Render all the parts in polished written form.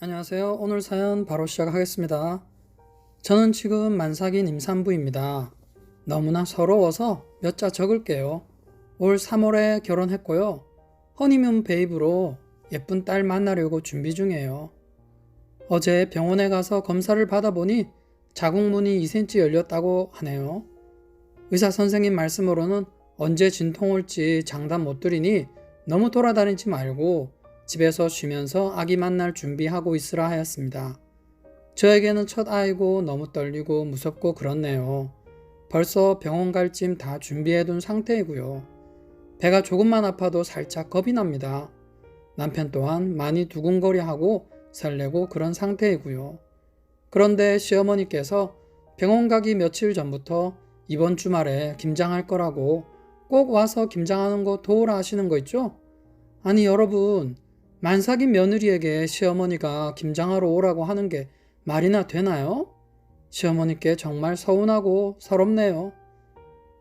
안녕하세요. 오늘 사연 바로 시작하겠습니다. 저는 지금 만삭인 임산부입니다. 너무나 서러워서 몇 자 적을게요. 올 3월에 결혼했고요. 허니문 베이브로 예쁜 딸 만나려고 준비 중이에요. 어제 병원에 가서 검사를 받아보니 자궁문이 2cm 열렸다고 하네요. 의사 선생님 말씀으로는 언제 진통 올지 장담 못 드리니 너무 돌아다니지 말고 집에서 쉬면서 아기 만날 준비하고 있으라 하였습니다. 저에게는 첫 아이고 너무 떨리고 무섭고 그렇네요. 벌써 병원 갈 짐 다 준비해둔 상태이고요. 배가 조금만 아파도 살짝 겁이 납니다. 남편 또한 많이 두근거려하고 설레고 그런 상태이고요. 그런데 시어머니께서 병원 가기 며칠 전부터 이번 주말에 김장할 거라고 꼭 와서 김장하는 거 도우라 하시는 거 있죠? 아니 여러분, 만삭인 며느리에게 시어머니가 김장하러 오라고 하는 게 말이나 되나요? 시어머니께 정말 서운하고 서럽네요.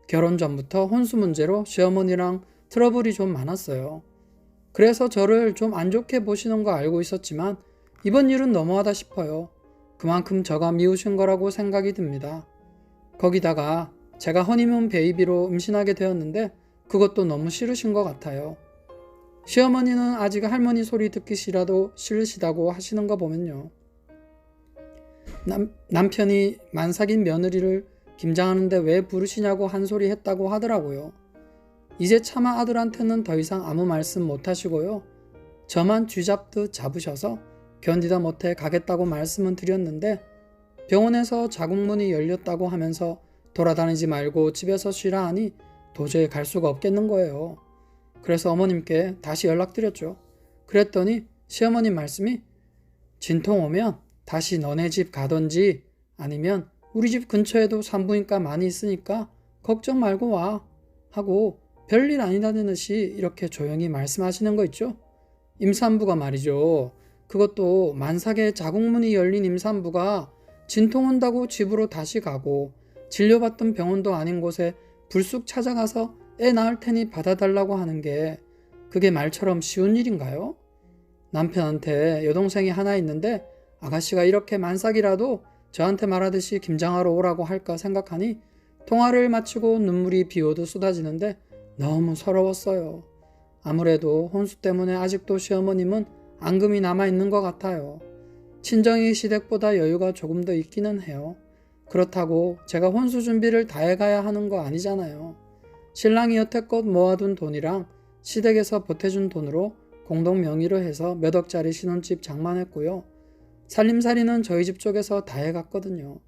결혼 전부터 혼수 문제로 시어머니랑 트러블이 좀 많았어요. 그래서 저를 좀 안 좋게 보시는 거 알고 있었지만 이번 일은 너무하다 싶어요. 그만큼 저가 미우신 거라고 생각이 듭니다. 거기다가 제가 허니문 베이비로 임신하게 되었는데 그것도 너무 싫으신 것 같아요. 시어머니는 아직 할머니 소리 듣기 싫으시다고 하시는 거 보면요. 남편이 만삭인 며느리를 김장하는데 왜 부르시냐고 한 소리 했다고 하더라고요. 이제 차마 아들한테는 더 이상 아무 말씀 못 하시고요. 저만 쥐잡듯 잡으셔서 견디다 못해 가겠다고 말씀은 드렸는데 병원에서 자궁문이 열렸다고 하면서 돌아다니지 말고 집에서 쉬라 하니 도저히 갈 수가 없겠는 거예요. 그래서 어머님께 다시 연락드렸죠. 그랬더니 시어머님 말씀이 진통 오면 다시 너네 집 가던지 아니면 우리 집 근처에도 산부인과 많이 있으니까 걱정 말고 와 하고 별일 아니다는 듯이 이렇게 조용히 말씀하시는 거 있죠. 임산부가 말이죠. 그것도 만삭에 자궁문이 열린 임산부가 진통 온다고 집으로 다시 가고 진료받던 병원도 아닌 곳에 불쑥 찾아가서 애 낳을 테니 받아달라고 하는 게 그게 말처럼 쉬운 일인가요? 남편한테 여동생이 하나 있는데 아가씨가 이렇게 만삭이라도 저한테 말하듯이 김장하러 오라고 할까 생각하니 통화를 마치고 눈물이 비 오듯 쏟아지는데 너무 서러웠어요. 아무래도 혼수 때문에 아직도 시어머님은 앙금이 남아있는 것 같아요. 친정이 시댁보다 여유가 조금 더 있기는 해요. 그렇다고 제가 혼수 준비를 다 해가야 하는 거 아니잖아요. 신랑이 여태껏 모아둔 돈이랑 시댁에서 보태준 돈으로 공동 명의로 해서 몇 억짜리 신혼집 장만했고요. 살림살이는 저희 집 쪽에서 다 해갔거든요.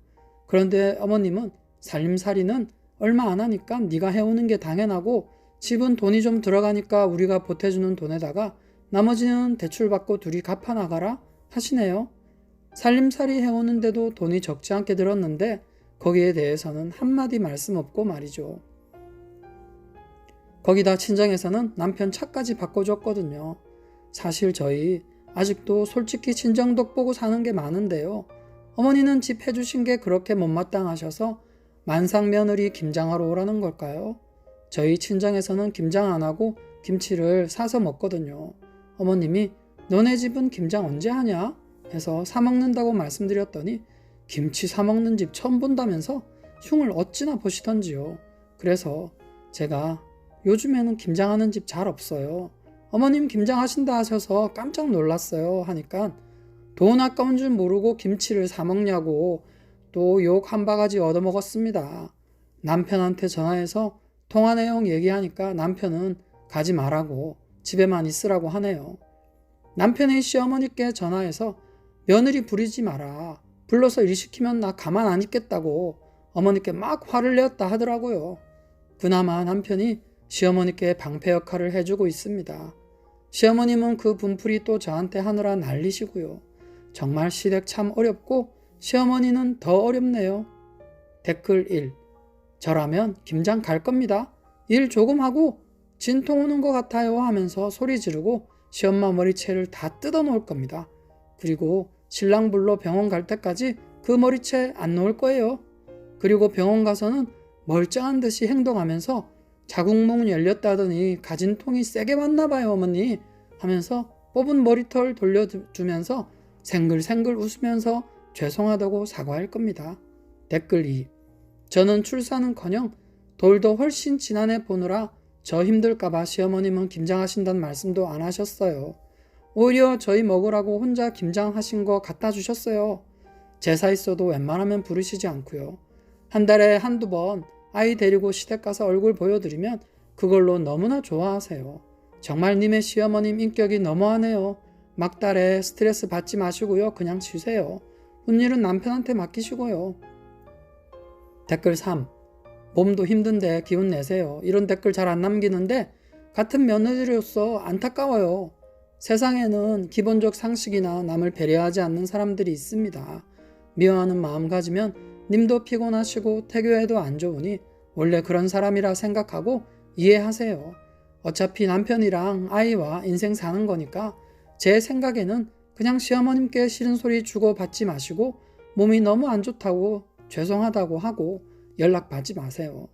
그런데 어머님은 살림살이는 얼마 안 하니까 네가 해오는 게 당연하고 집은 돈이 좀 들어가니까 우리가 보태주는 돈에다가 나머지는 대출받고 둘이 갚아나가라 하시네요. 살림살이 해오는데도 돈이 적지 않게 들었는데 거기에 대해서는 한마디 말씀 없고 말이죠. 거기다 친정에서는 남편 차까지 바꿔줬거든요. 사실 저희 아직도 솔직히 친정 덕 보고 사는 게 많은데요. 어머니는 집 해주신 게 그렇게 못마땅하셔서 만삭 며느리 김장하러 오라는 걸까요? 저희 친정에서는 김장 안 하고 김치를 사서 먹거든요. 어머님이 너네 집은 김장 언제 하냐? 해서 사 먹는다고 말씀드렸더니 김치 사 먹는 집 처음 본다면서 흉을 어찌나 보시던지요. 그래서 제가 요즘에는 김장하는 집 잘 없어요. 어머님 김장하신다 하셔서 깜짝 놀랐어요 하니까 돈 아까운 줄 모르고 김치를 사 먹냐고 또 욕 한 바가지 얻어먹었습니다. 남편한테 전화해서 통화 내용 얘기하니까 남편은 가지 말라고 집에만 있으라고 하네요. 남편의 시어머니께 전화해서 며느리 부리지 마라. 불러서 일 시키면 나 가만 안 있겠다고 어머니께 막 화를 내었다 하더라고요. 그나마 남편이 시어머니께 방패 역할을 해주고 있습니다. 시어머님은 그 분풀이 또 저한테 하느라 난리시고요. 정말 시댁 참 어렵고 시어머니는 더 어렵네요. 댓글 1. 저라면 김장 갈 겁니다. 일 조금 하고 진통 오는 것 같아요 하면서 소리 지르고 시엄마 머리채를 다 뜯어 놓을 겁니다. 그리고 신랑 불러 병원 갈 때까지 그 머리채 안 놓을 거예요. 그리고 병원 가서는 멀쩡한 듯이 행동하면서 자궁문 열렸다더니 가진 통이 세게 왔나 봐요 어머니 하면서 뽑은 머리털 돌려주면서 생글생글 웃으면서 죄송하다고 사과할 겁니다. 댓글 2. 저는 출산은커녕 돌도 훨씬 지난해 보느라 저 힘들까봐 시어머님은 김장하신다는 말씀도 안 하셨어요. 오히려 저희 먹으라고 혼자 김장하신 거 갖다 주셨어요. 제사 있어도 웬만하면 부르시지 않고요. 한 달에 한두 번 아이 데리고 시댁 가서 얼굴 보여드리면 그걸로 너무나 좋아하세요. 정말 님의 시어머님 인격이 너무하네요. 막달에 스트레스 받지 마시고요. 그냥 쉬세요. 혼일은 남편한테 맡기시고요. 댓글 3. 몸도 힘든데 기운 내세요. 이런 댓글 잘 안 남기는데 같은 며느리로서 안타까워요. 세상에는 기본적 상식이나 남을 배려하지 않는 사람들이 있습니다. 미워하는 마음 가지면 님도 피곤하시고 태교해도 안 좋으니 원래 그런 사람이라 생각하고 이해하세요. 어차피 남편이랑 아이와 인생 사는 거니까 제 생각에는 그냥 시어머님께 싫은 소리 주고 받지 마시고 몸이 너무 안 좋다고 죄송하다고 하고 연락 받지 마세요.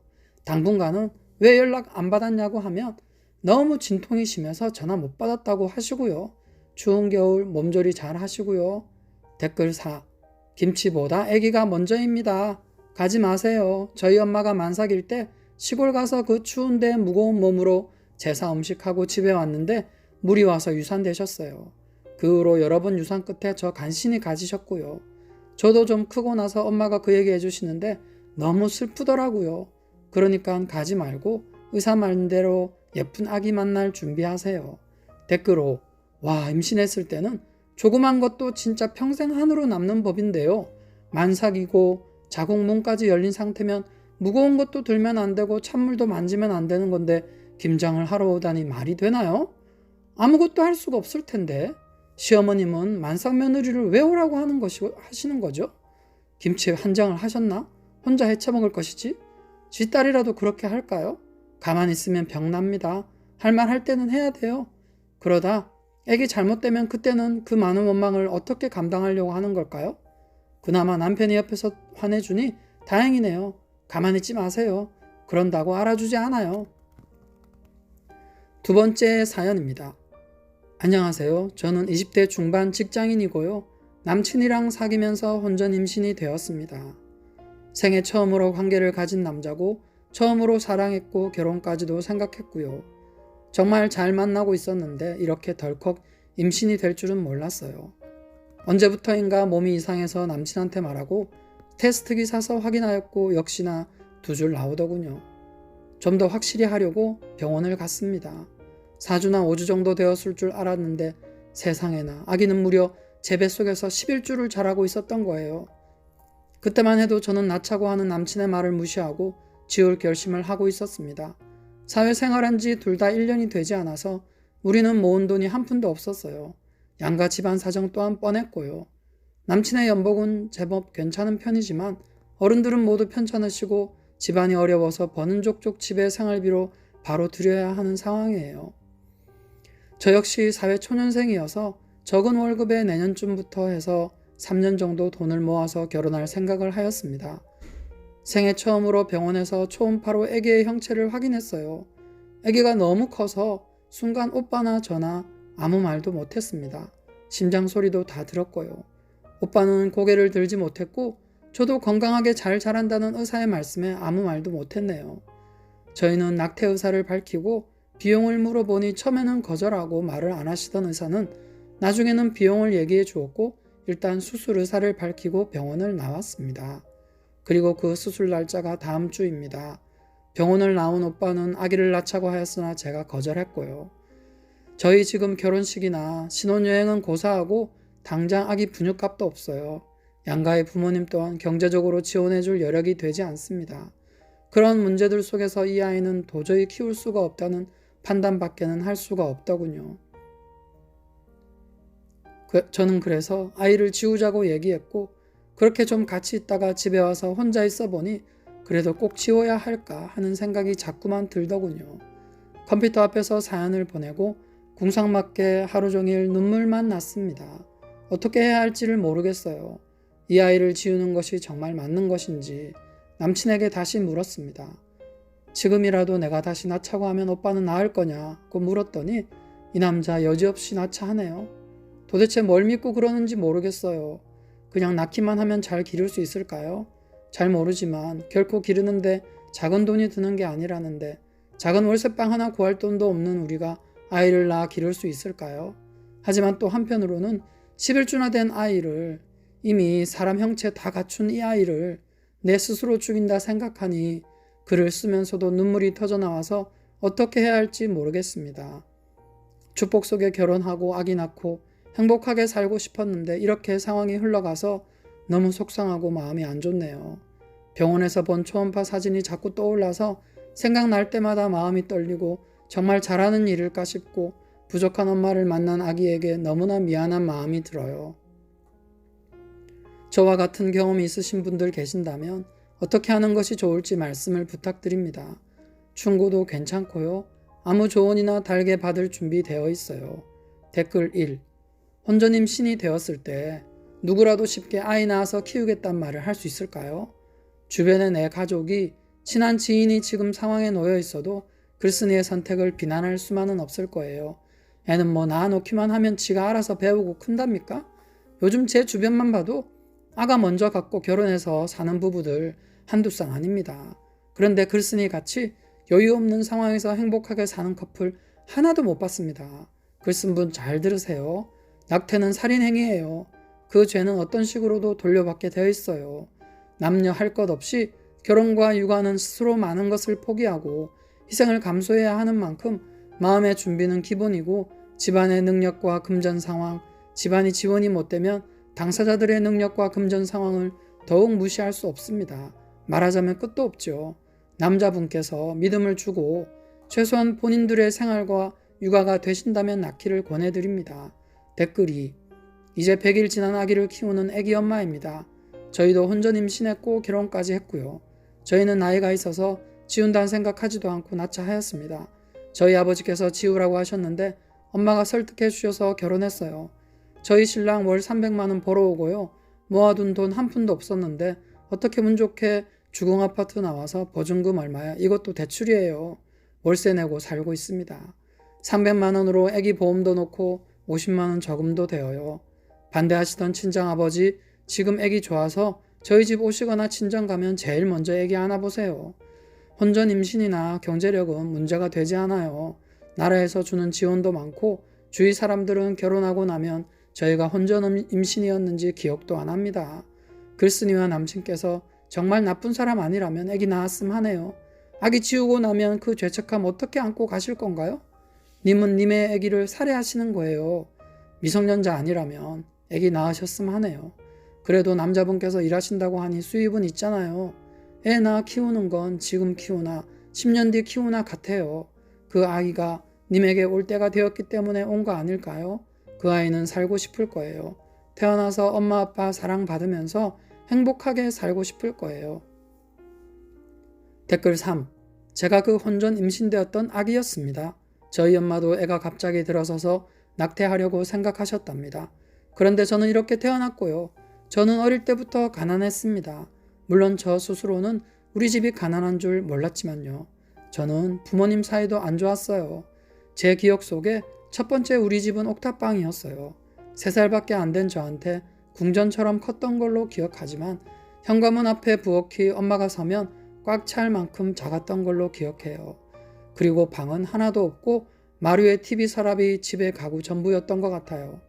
당분간은 왜 연락 안 받았냐고 하면 너무 진통이 심해서 전화 못 받았다고 하시고요. 추운 겨울 몸조리 잘 하시고요. 댓글 4. 김치보다 아기가 먼저입니다. 가지 마세요. 저희 엄마가 만삭일 때 시골 가서 그 추운데 무거운 몸으로 제사 음식하고 집에 왔는데 물이 와서 유산되셨어요. 그 후로 여러 번 유산 끝에 저 간신히 가지셨고요. 저도 좀 크고 나서 엄마가 그 얘기 해주시는데 너무 슬프더라고요. 그러니까 가지 말고 의사 말대로 예쁜 아기 만날 준비하세요. 댓글 5. 와, 임신했을 때는 조그만 것도 진짜 평생 한으로 남는 법인데요. 만삭이고 자궁문까지 열린 상태면 무거운 것도 들면 안 되고 찬물도 만지면 안 되는 건데 김장을 하러 오다니 말이 되나요? 아무것도 할 수가 없을 텐데 시어머님은 만삭 며느리를 왜 오라고 하시는 거죠? 김치 한장을 하셨나? 혼자 해쳐 먹을 것이지? 지 딸이라도 그렇게 할까요? 가만히 있으면 병납니다. 할 말 할 때는 해야 돼요. 그러다 애기 잘못되면 그때는 그 많은 원망을 어떻게 감당하려고 하는 걸까요? 그나마 남편이 옆에서 화내주니 다행이네요. 가만히 있지 마세요. 그런다고 알아주지 않아요. 두 번째 사연입니다. 안녕하세요. 저는 20대 중반 직장인이고요. 남친이랑 사귀면서 혼전 임신이 되었습니다. 생애 처음으로 관계를 가진 남자고 처음으로 사랑했고 결혼까지도 생각했고요. 정말 잘 만나고 있었는데 이렇게 덜컥 임신이 될 줄은 몰랐어요. 언제부터인가 몸이 이상해서 남친한테 말하고 테스트기 사서 확인하였고 역시나 2줄 나오더군요. 좀 더 확실히 하려고 병원을 갔습니다. 4주나 5주 정도 되었을 줄 알았는데 세상에나 아기는 무려 제 뱃속에서 11주를 자라고 있었던 거예요. 그때만 해도 저는 낳자고 하는 남친의 말을 무시하고 지울 결심을 하고 있었습니다. 사회생활한 지 둘 다 1년이 되지 않아서 우리는 모은 돈이 한 푼도 없었어요. 양가 집안 사정 또한 뻔했고요. 남친의 연봉은 제법 괜찮은 편이지만 어른들은 모두 편찮으시고 집안이 어려워서 버는 족족 집에 생활비로 바로 드려야 하는 상황이에요. 저 역시 사회초년생이어서 적은 월급에 내년쯤부터 해서 3년 정도 돈을 모아서 결혼할 생각을 하였습니다. 생애 처음으로 병원에서 초음파로 아기의 형체를 확인했어요. 아기가 너무 커서 순간 오빠나 저나 아무 말도 못했습니다. 심장 소리도 다 들었고요. 오빠는 고개를 들지 못했고 저도 건강하게 잘 자란다는 의사의 말씀에 아무 말도 못했네요. 저희는 낙태 의사를 밝히고 비용을 물어보니 처음에는 거절하고 말을 안 하시던 의사는 나중에는 비용을 얘기해 주었고 일단 수술 의사를 밝히고 병원을 나왔습니다. 그리고 그 수술 날짜가 다음 주입니다. 병원을 나온 오빠는 아기를 낳자고 하였으나 제가 거절했고요. 저희 지금 결혼식이나 신혼여행은 고사하고 당장 아기 분유값도 없어요. 양가의 부모님 또한 경제적으로 지원해줄 여력이 되지 않습니다. 그런 문제들 속에서 이 아이는 도저히 키울 수가 없다는 판단밖에는 할 수가 없더군요. 저는 그래서 아이를 지우자고 얘기했고 그렇게 좀 같이 있다가 집에 와서 혼자 있어 보니 그래도 꼭 지워야 할까 하는 생각이 자꾸만 들더군요. 컴퓨터 앞에서 사연을 보내고 궁상맞게 하루 종일 눈물만 났습니다. 어떻게 해야 할지를 모르겠어요. 이 아이를 지우는 것이 정말 맞는 것인지 남친에게 다시 물었습니다. 지금이라도 내가 다시 낳자고 하면 오빠는 낳을 거냐고 물었더니 이 남자 여지없이 낳자 하네요. 도대체 뭘 믿고 그러는지 모르겠어요. 그냥 낳기만 하면 잘 기를 수 있을까요? 잘 모르지만 결코 기르는데 작은 돈이 드는 게 아니라는데 작은 월세방 하나 구할 돈도 없는 우리가 아이를 낳아 기를 수 있을까요? 하지만 또 한편으로는 11주나 된 아이를 이미 사람 형체 다 갖춘 이 아이를 내 스스로 죽인다 생각하니 글을 쓰면서도 눈물이 터져 나와서 어떻게 해야 할지 모르겠습니다. 축복 속에 결혼하고 아기 낳고 행복하게 살고 싶었는데 이렇게 상황이 흘러가서 너무 속상하고 마음이 안 좋네요. 병원에서 본 초음파 사진이 자꾸 떠올라서 생각날 때마다 마음이 떨리고 정말 잘하는 일일까 싶고 부족한 엄마를 만난 아기에게 너무나 미안한 마음이 들어요. 저와 같은 경험이 있으신 분들 계신다면 어떻게 하는 것이 좋을지 말씀을 부탁드립니다. 충고도 괜찮고요. 아무 조언이나 달게 받을 준비 되어 있어요. 댓글 1. 혼전 임신이 되었을 때 누구라도 쉽게 아이 낳아서 키우겠단 말을 할 수 있을까요? 주변의 내 가족이 친한 지인이 지금 상황에 놓여 있어도 글쓴이의 선택을 비난할 수만은 없을 거예요. 애는 뭐 낳아놓기만 하면 지가 알아서 배우고 큰답니까? 요즘 제 주변만 봐도 아가 먼저 갖고 결혼해서 사는 부부들 한두 쌍 아닙니다. 그런데 글쓴이 같이 여유 없는 상황에서 행복하게 사는 커플 하나도 못 봤습니다. 글 쓴 분 잘 들으세요. 낙태는 살인행위예요. 그 죄는 어떤 식으로도 돌려받게 되어 있어요. 남녀 할 것 없이 결혼과 육아는 스스로 많은 것을 포기하고 희생을 감수해야 하는 만큼 마음의 준비는 기본이고 집안의 능력과 금전 상황, 집안이 지원이 못되면 당사자들의 능력과 금전 상황을 더욱 무시할 수 없습니다. 말하자면 끝도 없죠. 남자분께서 믿음을 주고 최소한 본인들의 생활과 육아가 되신다면 낳기를 권해드립니다. 댓글 2. 이제 100일 지난 아기를 키우는 아기 엄마입니다. 저희도 혼전 임신했고 결혼까지 했고요. 저희는 나이가 있어서 지운다는 생각하지도 않고 낳자 하였습니다. 저희 아버지께서 지우라고 하셨는데 엄마가 설득해 주셔서 결혼했어요. 저희 신랑 월 300만 원 벌어오고요. 모아둔 돈 한 푼도 없었는데 어떻게 운 좋게 주공 아파트 나와서 보증금 얼마야? 이것도 대출이에요. 월세 내고 살고 있습니다. 300만 원으로 아기 보험도 놓고 50만 원 저금도 되어요. 반대하시던 친정아버지 지금 아기 좋아서 저희 집 오시거나 친정 가면 제일 먼저 아기 안아보세요. 혼전 임신이나 경제력은 문제가 되지 않아요. 나라에서 주는 지원도 많고 주위 사람들은 결혼하고 나면 저희가 혼전 임신이었는지 기억도 안 합니다. 글쓴이와 남친께서 정말 나쁜 사람 아니라면 아기 낳았음 하네요. 아기 지우고 나면 그 죄책감 어떻게 안고 가실 건가요? 님은 님의 아기를 살해하시는 거예요. 미성년자 아니라면 아기 낳으셨음 하네요. 그래도 남자분께서 일하신다고 하니 수입은 있잖아요. 애 낳아 키우는 건 지금 키우나 10년 뒤 키우나 같아요. 그 아이가 님에게 올 때가 되었기 때문에 온 거 아닐까요? 그 아이는 살고 싶을 거예요. 태어나서 엄마 아빠 사랑받으면서 행복하게 살고 싶을 거예요. 댓글 3. 제가 그 혼전 임신되었던 아기였습니다. 저희 엄마도 애가 갑자기 들어서서 낙태하려고 생각하셨답니다. 그런데 저는 이렇게 태어났고요. 저는 어릴 때부터 가난했습니다. 물론 저 스스로는 우리 집이 가난한 줄 몰랐지만요. 저는 부모님 사이도 안 좋았어요. 제 기억 속에 첫 번째 우리 집은 옥탑방이었어요. 3살밖에 안 된 저한테 궁전처럼 컸던 걸로 기억하지만 현관문 앞에 부엌이 엄마가 서면 꽉 찰 만큼 작았던 걸로 기억해요. 그리고 방은 하나도 없고 마루에 TV 서랍이 집의 가구 전부였던 것 같아요.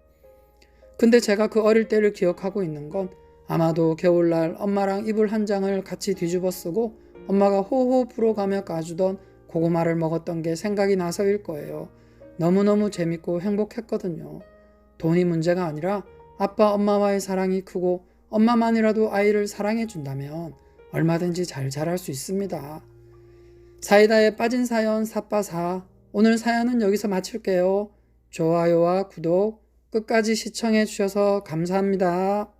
근데 제가 그 어릴 때를 기억하고 있는 건 아마도 겨울날 엄마랑 이불 한 장을 같이 뒤집어 쓰고 엄마가 호호 불어가며 까주던 고구마를 먹었던 게 생각이 나서일 거예요. 너무너무 재밌고 행복했거든요. 돈이 문제가 아니라 아빠 엄마와의 사랑이 크고 엄마만이라도 아이를 사랑해준다면 얼마든지 잘 자랄 수 있습니다. 사이다에 빠진 사연 4빠사. 오늘 사연은 여기서 마칠게요. 좋아요와 구독 끝까지 시청해 주셔서 감사합니다.